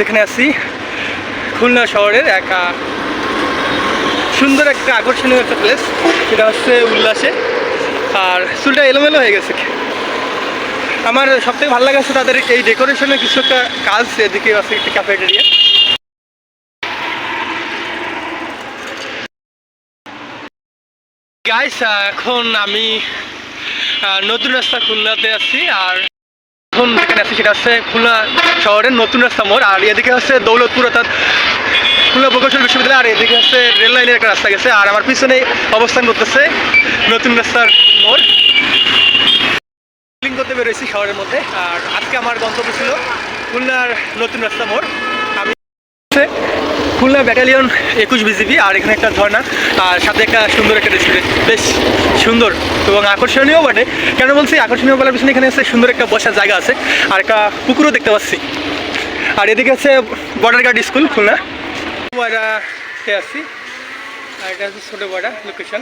যেখানে আছি খুলনা শহরের এক সুন্দর একটা আকর্ষণীয় একটা প্লেস, সেটা হচ্ছে উল্লাসে। আর চুলটা এলোমেলো হয়ে গেছে। আমার সবথেকে ভালো লাগছে তাদের এই ডেকোরেশনের কিছু একটা কাজ। এদিকে আছে একটা ক্যাফেটেরিয়া। গাইস, এখন আমি নতুন রাস্তা খুলনাতে আছি। আর এখন যেখানে আছি সেটা হচ্ছে খুলনা শহরের নতুন রাস্তা মোড়। আর এদিকে হচ্ছে দৌলতপুর, অর্থাৎ খুলনা প্রকৌশল বিশ্ববিদ্যালয়। আর এদিকে হচ্ছে রেল লাইনের একটা রাস্তা গেছে। আর আমার পিছনে অবস্থান করতেছে নতুন রাস্তার মোড়। করতে বেরোয়েছি শহরের মধ্যে। আর আজকে আমার গন্তব্য ছিল খুলনার নতুন রাস্তা মোড়। আমি খুলনা ব্যাটালিয়ন 21 বিজিবি। আর এখানে একটা ঝর্ণা, আর সাথে একটা সুন্দর একটা রেস্টুরেন্ট, বেশ সুন্দর এবং আকর্ষণীয় বটে। কেন বলছি আকর্ষণীয় বলার পিছনে, এখানে আছে সুন্দর একটা বসার জায়গা আছে, আর একটা পুকুরও দেখতে পাচ্ছি। আর এদিকে আছে বর্ডার গার্ড স্কুল খুলনা আছি। আর এটা হচ্ছে ছোটো বড়া লোকেশন।